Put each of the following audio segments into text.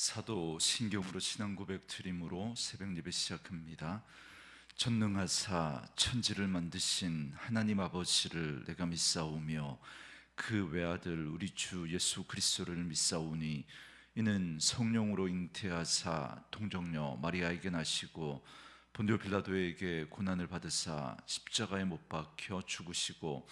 사도 신경으로 신앙 고백 드림으로 새벽 예배 시작합니다. 전능하사 천지를 만드신 하나님 아버지를 내가 믿사오며 그 외아들 우리 주 예수 그리스도를 믿사오니 이는 성령으로 잉태하사 동정녀 마리아에게 나시고 본디오 빌라도에게 고난을 받으사 십자가에 못 박혀 죽으시고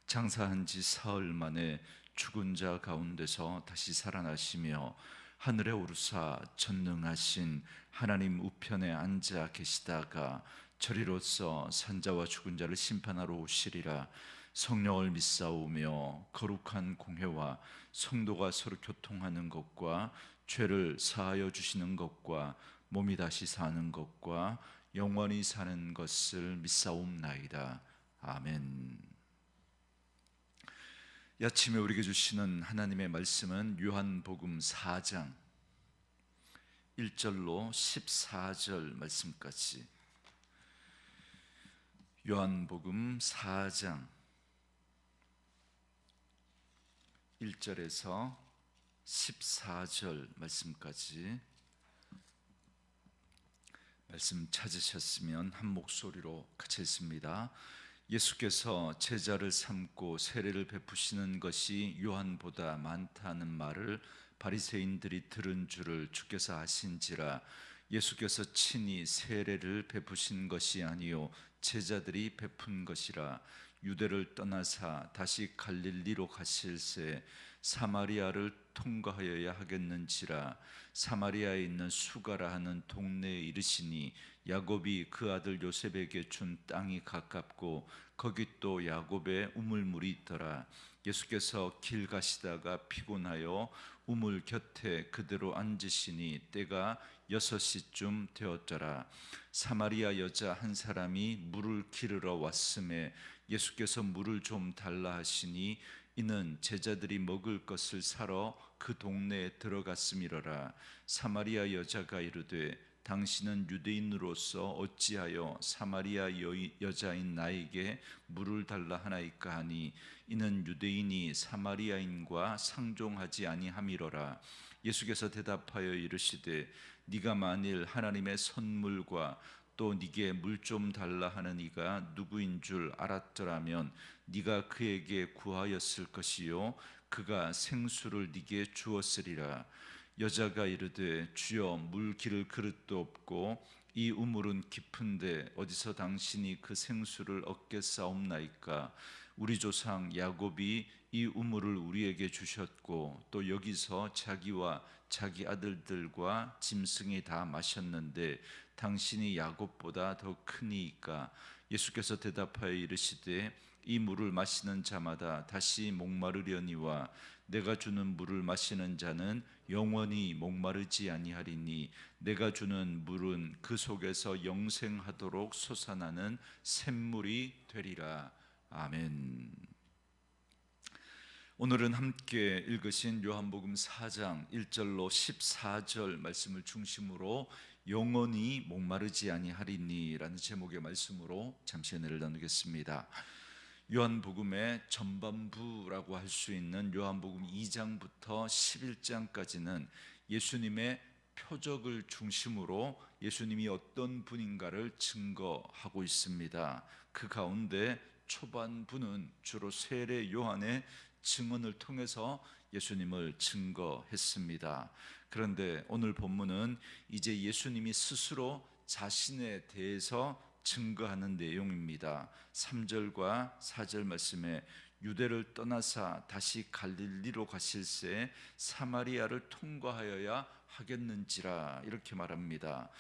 장사한 지 사흘 만에 죽은 자 가운데서 다시 살아나시며 하늘에 오르사 전능하신 하나님 우편에 앉아 계시다가 저리로서 산자와 죽은 자를 심판하러 오시리라. 성령을 믿사오며 거룩한 공회와 성도가 서로 교통하는 것과 죄를 사하여 주시는 것과 몸이 다시 사는 것과 영원히 사는 것을 믿사옵나이다. 아멘. 이 아침에 우리에게 주시는 하나님의 말씀은 요한복음 4장 1절로 14절 말씀까지, 요한복음 4장 1절에서 14절 말씀까지 말씀 찾으셨으면 한 목소리로 같이 읽습니다. 예수께서 제자를 삼고 세례를 베푸시는 것이 요한보다 많다는 말을 바리새인들이 들은 줄을 주께서 아신지라. 예수께서 친히 세례를 베푸신 것이 아니요 제자들이 베푼 것이라. 유대를 떠나사 다시 갈릴리로 가실새 사마리아를 통과하여야 하겠는지라. 사마리아에 있는 수가라 하는 동네에 이르시니 야곱이 그 아들 요셉에게 준 땅이 가깝고 거기 또 야곱의 우물물이 있더라. 예수께서 길 가시다가 피곤하여 우물 곁에 그대로 앉으시니 때가 6시쯤 되었더라. 사마리아 여자 한 사람이 물을 기르러 왔음에 예수께서 물을 좀 달라 하시니 이는 제자들이 먹을 것을 사러 그 동네에 들어갔음이러라. 사마리아 여자가 이르되 당신은 유대인으로서 어찌하여 사마리아 여자인 나에게 물을 달라 하나이까 하니 이는 유대인이 사마리아인과 상종하지 아니함이로라. 예수께서 대답하여 이르시되 네가 만일 하나님의 선물과 또 네게 물 좀 달라 하는 이가 누구인 줄 알았더라면 네가 그에게 구하였을 것이요 그가 생수를 네게 주었으리라. 여자가 이르되 주여 물 기를 그릇도 없고 이 우물은 깊은데 어디서 당신이 그 생수를 얻겠사옵나이까. 우리 조상 야곱이 이 우물을 우리에게 주셨고 또 여기서 자기와 자기 아들들과 짐승이 다 마셨는데 당신이 야곱보다 더 크니이까. 예수께서 대답하여 이르시되 이 물을 마시는 자마다 다시 목마르려니와 내가 주는 물을 마시는 자는 영원히 목마르지 아니하리니 내가 주는 물은 그 속에서 영생하도록 솟아나는 샘물이 되리라. 아멘. 오늘은 함께 읽으신 요한복음 4장 1절로 14절 말씀을 중심으로 영원히 목마르지 아니하리니 라는 제목의 말씀으로 잠시 은혜를 나누겠습니다. 요한복음의 전반부라고 할 수 있는 요한복음 2장부터 11장까지는 예수님의 표적을 중심으로 예수님이 어떤 분인가를 증거하고 있습니다. 그 가운데 초반부는 주로 세례 요한의 증언을 통해서 예수님을 증거했습니다. 그런데 오늘 본문은 이제 예수님이 스스로 자신에 대해서 증거하는 내용입니다. 3절과 4절 말씀에 유대를 떠나사 다시 갈릴리로 가실새 사마리아를 통과하여야 하겠는지라 이렇게 말합니다.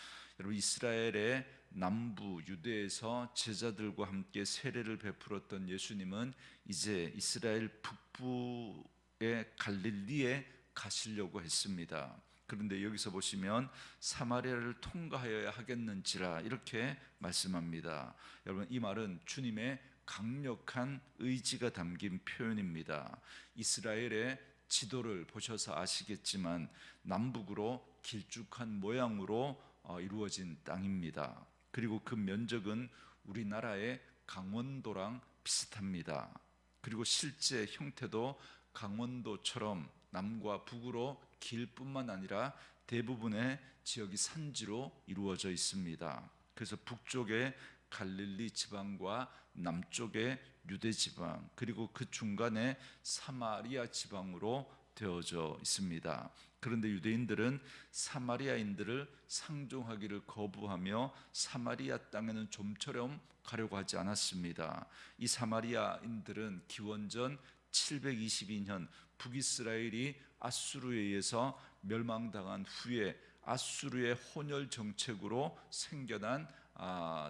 여러분, 이스라엘의 남부 유대에서 제자들과 함께 세례를 베풀었던 예수님은 이제 이스라엘 북부의 갈릴리에 가시려고 했습니다. 그런데 여기서 보시면 사마리아를 통과하여야 하겠는지라 이렇게 말씀합니다. 여러분, 이 말은 주님의 강력한 의지가 담긴 표현입니다. 이스라엘의 지도를 보셔서 아시겠지만 남북으로 길쭉한 모양으로 이루어진 땅입니다. 그리고 그 면적은 우리나라의 강원도랑 비슷합니다. 그리고 실제 형태도 강원도처럼 남과 북으로 길 뿐만 아니라 대부분의 지역이 산지로 이루어져 있습니다. 그래서 북쪽에 갈릴리 지방과 남쪽에 유대 지방, 그리고 그 중간에 사마리아 지방으로 되어져 있습니다. 그런데 유대인들은 사마리아인들을 상종하기를 거부하며 사마리아 땅에는 좀처럼 가려고 하지 않았습니다. 이 사마리아인들은 기원전 722년 북이스라엘이 아수르에 의해서 멸망당한 후에 아수르의 혼혈 정책으로 생겨난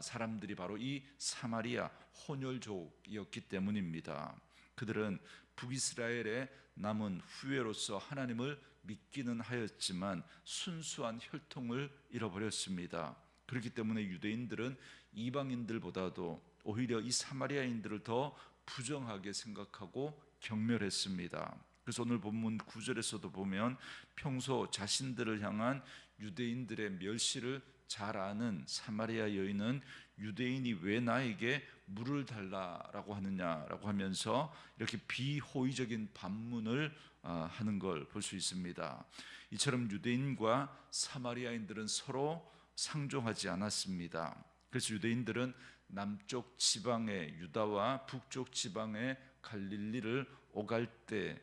사람들이 바로 이 사마리아 혼혈족이었기 때문입니다. 그들은 북이스라엘의 남은 후예로서 하나님을 믿기는 하였지만 순수한 혈통을 잃어버렸습니다. 그렇기 때문에 유대인들은 이방인들보다도 오히려 이 사마리아인들을 더 부정하게 생각하고 경멸했습니다. 그래서 오늘 본문 9절에서도 보면 평소 자신들을 향한 유대인들의 멸시를 잘 아는 사마리아 여인은 유대인이 왜 나에게 물을 달라라고 하느냐라고 하면서 이렇게 비호의적인 반문을 하는 걸 볼 수 있습니다. 이처럼 유대인과 사마리아인들은 서로 상종하지 않았습니다. 그래서 유대인들은 남쪽 지방의 유다와 북쪽 지방의 갈릴리를 오갈 때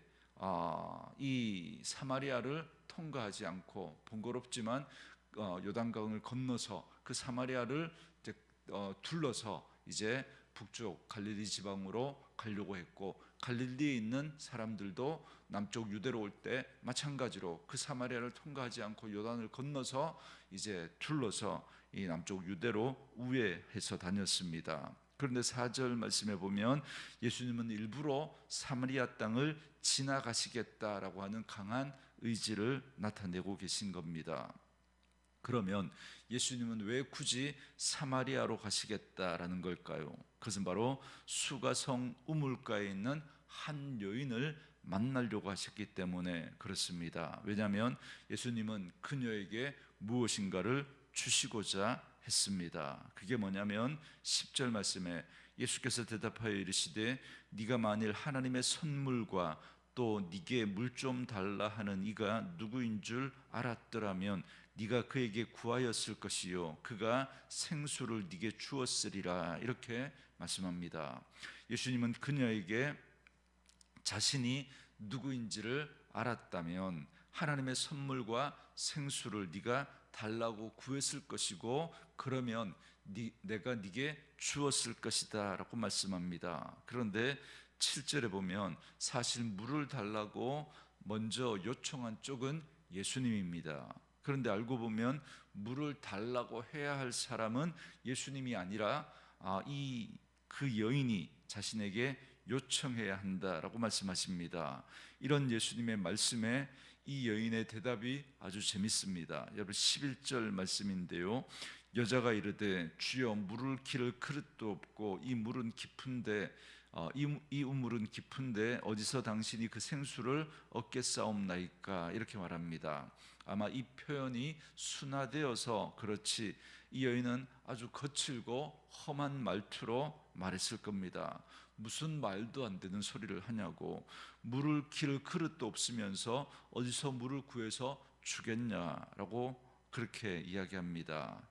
이 사마리아를 통과하지 않고 번거롭지만 요단강을 건너서 그 사마리아를 이제 둘러서 이제 북쪽 갈릴리 지방으로 가려고 했고, 갈릴리에 있는 사람들도 남쪽 유대로 올 때 마찬가지로 그 사마리아를 통과하지 않고 요단을 건너서 이제 둘러서 이 남쪽 유대로 우회해서 다녔습니다. 그런데 4절 말씀에 보면 예수님은 일부러 사마리아 땅을 지나가시겠다라고 하는 강한 의지를 나타내고 계신 겁니다. 그러면 예수님은 왜 굳이 사마리아로 가시겠다라는 걸까요? 그것은 바로 수가성 우물가에 있는 한 여인을 만나려고 하셨기 때문에 그렇습니다. 왜냐하면 예수님은 그녀에게 무엇인가를 주시고자 했습니다. 그게 뭐냐면 10절 말씀에 예수께서 대답하여 이르시되 네가 만일 하나님의 선물과 또 네게 물 좀 달라 하는 이가 누구인 줄 알았더라면 네가 그에게 구하였을 것이요 그가 생수를 네게 주었으리라, 이렇게 말씀합니다. 예수님은 그녀에게 자신이 누구인지를 알았다면 하나님의 선물과 생수를 네가 달라고 구했을 것이고 그러면 내가 네게 주었을 것이다 라고 말씀합니다. 그런데 7절에 보면 사실 물을 달라고 먼저 요청한 쪽은 예수님입니다. 그런데 알고 보면 물을 달라고 해야 할 사람은 예수님이 아니라 그 여인이 자신에게 요청해야 한다라고 말씀하십니다. 이런 예수님의 말씀에 이 여인의 대답이 아주 재밌습니다. 여러분 11절 말씀인데요. 여자가 이르되 주여 물을 기를 그릇도 없고 이 물은 깊은데 이 우물은 깊은데 어디서 당신이 그 생수를 얻겠사옵나이까, 이렇게 말합니다. 아마 이 표현이 순화되어서 그렇지 이 여인은 아주 거칠고 험한 말투로 말했을 겁니다. 무슨 말도 안 되는 소리를 하냐고, 물을 기를 그릇도 없으면서 어디서 물을 구해서 주겠냐라고 그렇게 이야기합니다.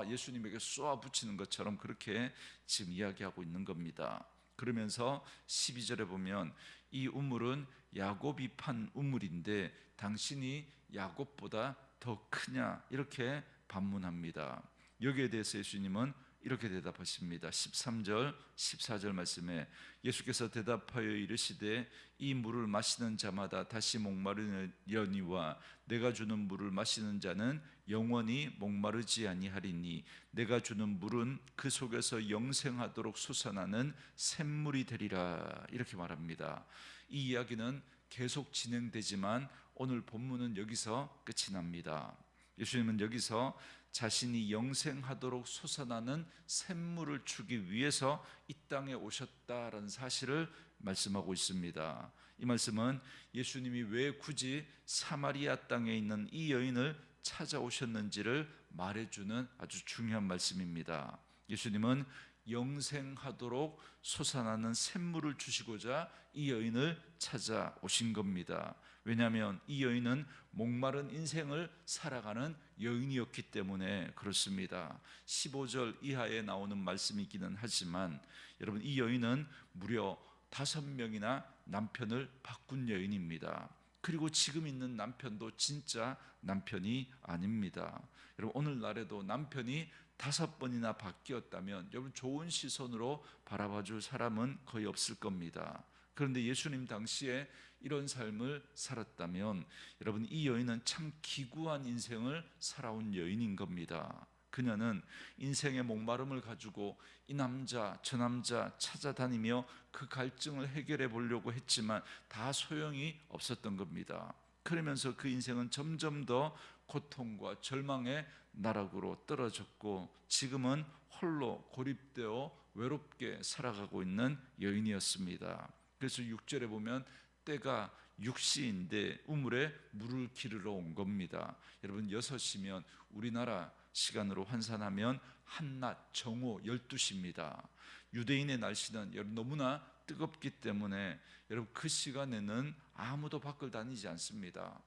예수님에게 쏘아 붙이는 것처럼 그렇게 지금 이야기하고 있는 겁니다. 그러면서 12절에 보면 이 우물은 야곱이 판 우물인데 당신이 야곱보다 더 크냐, 이렇게 반문합니다. 여기에 대해서 예수님은 이렇게 대답하십니다. 13절 14절 말씀에 예수께서 대답하여 이르시되 이 물을 마시는 자마다 다시 목마르려니와 내가 주는 물을 마시는 자는 영원히 목마르지 아니하리니 내가 주는 물은 그 속에서 영생하도록 솟아나는 샘물이 되리라, 이렇게 말합니다. 이 이야기는 계속 진행되지만 오늘 본문은 여기서 끝이 납니다. 예수님은 여기서 자신이 영생하도록 솟아나는 샘물을 주기 위해서 이 땅에 오셨다라는 사실을 말씀하고 있습니다. 이 말씀은 예수님이 왜 굳이 사마리아 땅에 있는 이 여인을 찾아오셨는지를 말해주는 아주 중요한 말씀입니다. 예수님은 영생하도록 솟아나는 샘물을 주시고자 이 여인을 찾아오신 겁니다. 왜냐하면 이 여인은 목마른 인생을 살아가는 여인이었기 때문에 그렇습니다. 15절 이하에 나오는 말씀이기는 하지만 여러분, 이 여인은 무려 5명이나 남편을 바꾼 여인입니다. 그리고 지금 있는 남편도 진짜 남편이 아닙니다. 여러분, 오늘날에도 남편이 5번이나 바뀌었다면 여러분, 좋은 시선으로 바라봐 줄 사람은 거의 없을 겁니다. 그런데 예수님 당시에 이런 삶을 살았다면 여러분, 이 여인은 참 기구한 인생을 살아온 여인인 겁니다. 그녀는 인생의 목마름을 가지고 이 남자 저 남자 찾아다니며 그 갈증을 해결해 보려고 했지만 다 소용이 없었던 겁니다. 그러면서 그 인생은 점점 더 고통과 절망의 나락으로 떨어졌고 지금은 홀로 고립되어 외롭게 살아가고 있는 여인이었습니다. 그래서 6절에 보면 때가 6시인데 우물에 물을 기르러 온 겁니다. 여러분, 6시면 우리나라 시간으로 환산하면 한낮 정오 12시입니다. 유대인의 날씨는 여러분 너무나 뜨겁기 때문에 여러분 그 시간에는 아무도 밖을 다니지 않습니다.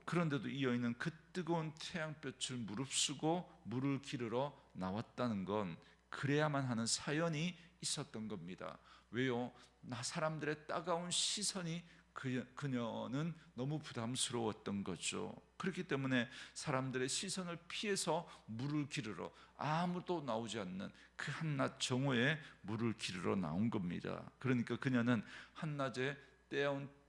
그런데도 이 여인은 그 뜨거운 태양볕을 무릅쓰고 물을 기르러 나왔다는 건 그래야만 하는 사연이 있었던 겁니다. 왜요? 사람들의 따가운 시선이 그녀는 너무 부담스러웠던 거죠. 그렇기 때문에 사람들의 시선을 피해서 물을 기르러 아무도 나오지 않는 그 한낮 정오에 물을 기르러 나온 겁니다. 그러니까 그녀는 한낮에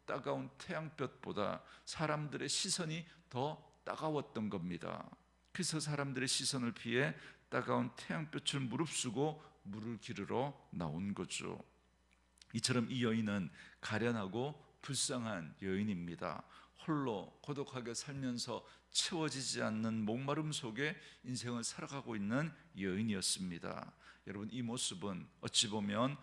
따가운 태양볕보다 사람들의 시선이 더 따가웠던 겁니다. 그래서 사람들의 시선을 피해 따가운 태양볕을 무릅쓰고 물을 기르러 나온 거죠. 이처럼 이 여인은 가련하고 불쌍한 여인입니다. 홀로 고독하게 살면서 채워지지 않는 목마름 속에 인생을 살아가고 있는 여인이었습니다. 여러분, 이 모습은 어찌 보면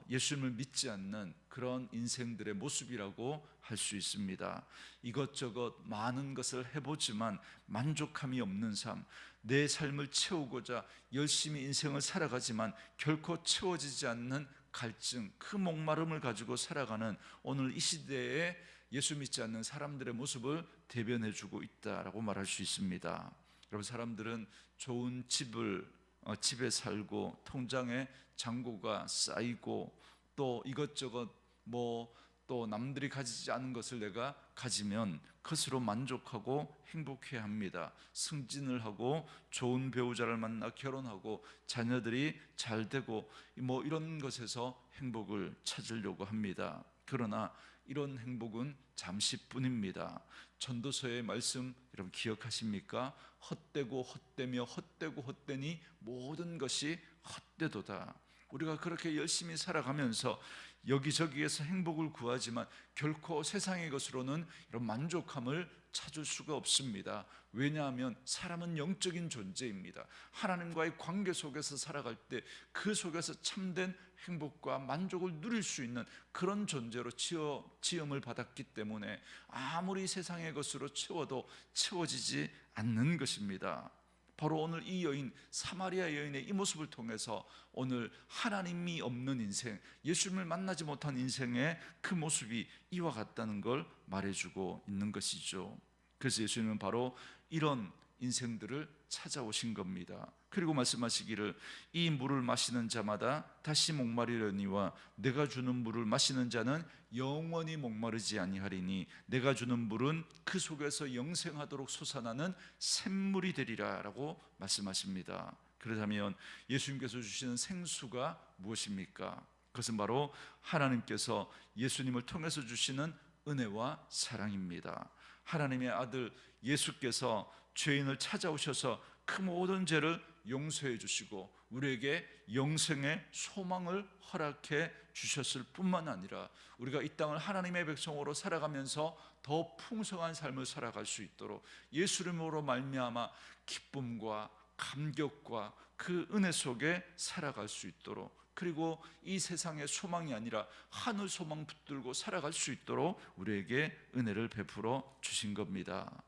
예수님을 믿지 않는 그런 인생들의 모습이라고 할 수 있습니다. 이것저것 많은 것을 해보지만 만족함이 없는 삶, 내 삶을 채우고자 열심히 인생을 살아가지만 결코 채워지지 않는 갈증, 그 목마름을 가지고 살아가는 오늘 이 시대에 예수 믿지 않는 사람들의 모습을 대변해주고 있다라고 말할 수 있습니다. 여러분, 사람들은 좋은 집에 살고 통장에 잔고가 쌓이고 또 이것저것 또 남들이 가지지 않은 것을 내가 가지면 그것으로 만족하고 행복해야 합니다. 승진을 하고 좋은 배우자를 만나 결혼하고 자녀들이 잘 되고 이런 것에서 행복을 찾으려고 합니다. 그러나 이런 행복은 잠시뿐입니다. 전도서의 말씀 여러분 기억하십니까? 헛되고 헛되며 헛되고 헛되니 모든 것이 헛되도다. 우리가 그렇게 열심히 살아가면서 여기저기에서 행복을 구하지만 결코 세상의 것으로는 이런 만족함을 찾을 수가 없습니다. 왜냐하면 사람은 영적인 존재입니다. 하나님과의 관계 속에서 살아갈 때 그 속에서 참된 행복과 만족을 누릴 수 있는 그런 존재로 지음을 받았기 때문에 아무리 세상의 것으로 채워도 채워지지 않는 것입니다. 바로 오늘 이 여인, 사마리아 여인의 이 모습을 통해서 오늘 하나님이 없는 인생, 예수님을 만나지 못한 인생의 그 모습이 이와 같다는 걸 말해주고 있는 것이죠. 그래서 예수님은 바로 이런 인생들을 찾아오신 겁니다. 그리고 말씀하시기를 이 물을 마시는 자마다 다시 목마르려니와 내가 주는 물을 마시는 자는 영원히 목마르지 아니하리니 내가 주는 물은 그 속에서 영생하도록 솟아나는 샘물이 되리라 라고 말씀하십니다. 그렇다면 예수님께서 주시는 생수가 무엇입니까? 그것은 바로 하나님께서 예수님을 통해서 주시는 은혜와 사랑입니다. 하나님의 아들 예수께서 죄인을 찾아오셔서 그 모든 죄를 용서해 주시고 우리에게 영생의 소망을 허락해 주셨을 뿐만 아니라 우리가 이 땅을 하나님의 백성으로 살아가면서 더 풍성한 삶을 살아갈 수 있도록 예수님으로 말미암아 기쁨과 감격과 그 은혜 속에 살아갈 수 있도록, 그리고 이 세상의 소망이 아니라 하늘 소망 붙들고 살아갈 수 있도록 우리에게 은혜를 베풀어 주신 겁니다.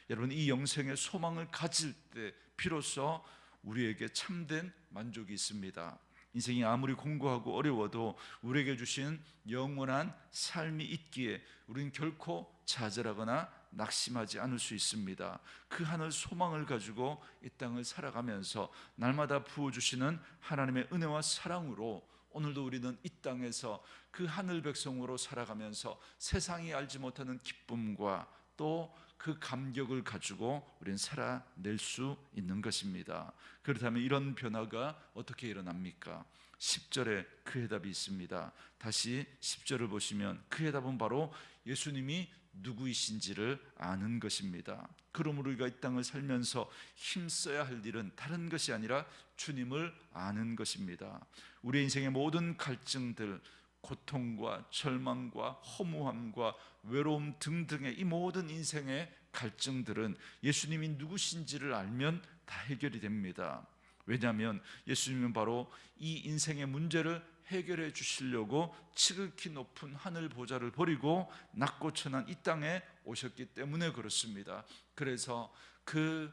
여러분, 이 영생의 소망을 가질 때 비로소 우리에게 참된 만족이 있습니다. 인생이 아무리 공고하고 어려워도 우리에게 주신 영원한 삶이 있기에 우리는 결코 좌절하거나 낙심하지 않을 수 있습니다. 그 하늘 소망을 가지고 이 땅을 살아가면서 날마다 부어주시는 하나님의 은혜와 사랑으로 오늘도 우리는 이 땅에서 그 하늘 백성으로 살아가면서 세상이 알지 못하는 기쁨과 또 그 감격을 가지고 우리는 살아낼 수 있는 것입니다. 그렇다면 이런 변화가 어떻게 일어납니까? 10절에 그 해답이 있습니다. 다시 10절을 보시면 그 해답은 바로 예수님이 누구이신지를 아는 것입니다. 그러므로 우리가 이 땅을 살면서 힘써야 할 일은 다른 것이 아니라 주님을 아는 것입니다. 우리의 인생의 모든 갈증들, 고통과 절망과 허무함과 외로움 등등의 이 모든 인생의 갈증들은 예수님이 누구신지를 알면 다 해결이 됩니다. 왜냐하면 예수님은 바로 이 인생의 문제를 해결해 주시려고 지극히 높은 하늘 보좌를 버리고 낮고 천한 이 땅에 오셨기 때문에 그렇습니다. 그래서 그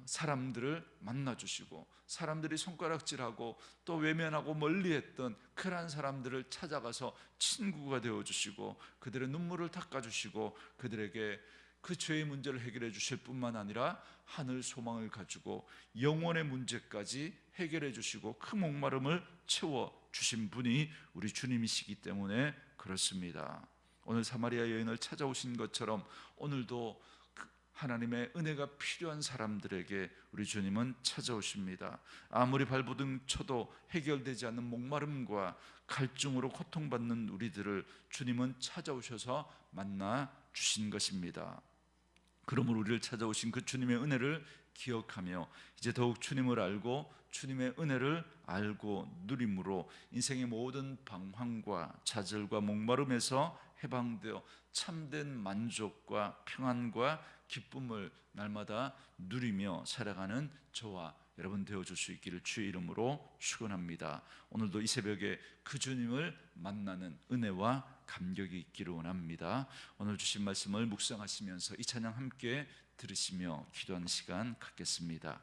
사람들을 만나주시고 사람들이 손가락질하고 또 외면하고 멀리했던 그러한 사람들을 찾아가서 친구가 되어주시고 그들의 눈물을 닦아주시고 그들에게 그 죄의 문제를 해결해 주실 뿐만 아니라 하늘 소망을 가지고 영혼의 문제까지 해결해 주시고 그 목마름을 채워주신 분이 우리 주님이시기 때문에 그렇습니다. 오늘 사마리아 여인을 찾아오신 것처럼 오늘도 하나님의 은혜가 필요한 사람들에게 우리 주님은 찾아오십니다. 아무리 발버둥 쳐도 해결되지 않는 목마름과 갈증으로 고통받는 우리들을 주님은 찾아오셔서 만나 주신 것입니다. 그러므로 우리를 찾아오신 그 주님의 은혜를 기억하며 이제 더욱 주님을 알고 주님의 은혜를 알고 누림으로 인생의 모든 방황과 좌절과 목마름에서 해방되어 참된 만족과 평안과 기쁨을 날마다 누리며 살아가는 저와 여러분 되어줄 수 있기를 주의 이름으로 축원합니다. 오늘도 이 새벽에 그 주님을 만나는 은혜와 감격이 있기를 원합니다. 오늘 주신 말씀을 묵상하시면서 이 찬양 함께 들으시며 기도하는 시간 갖겠습니다.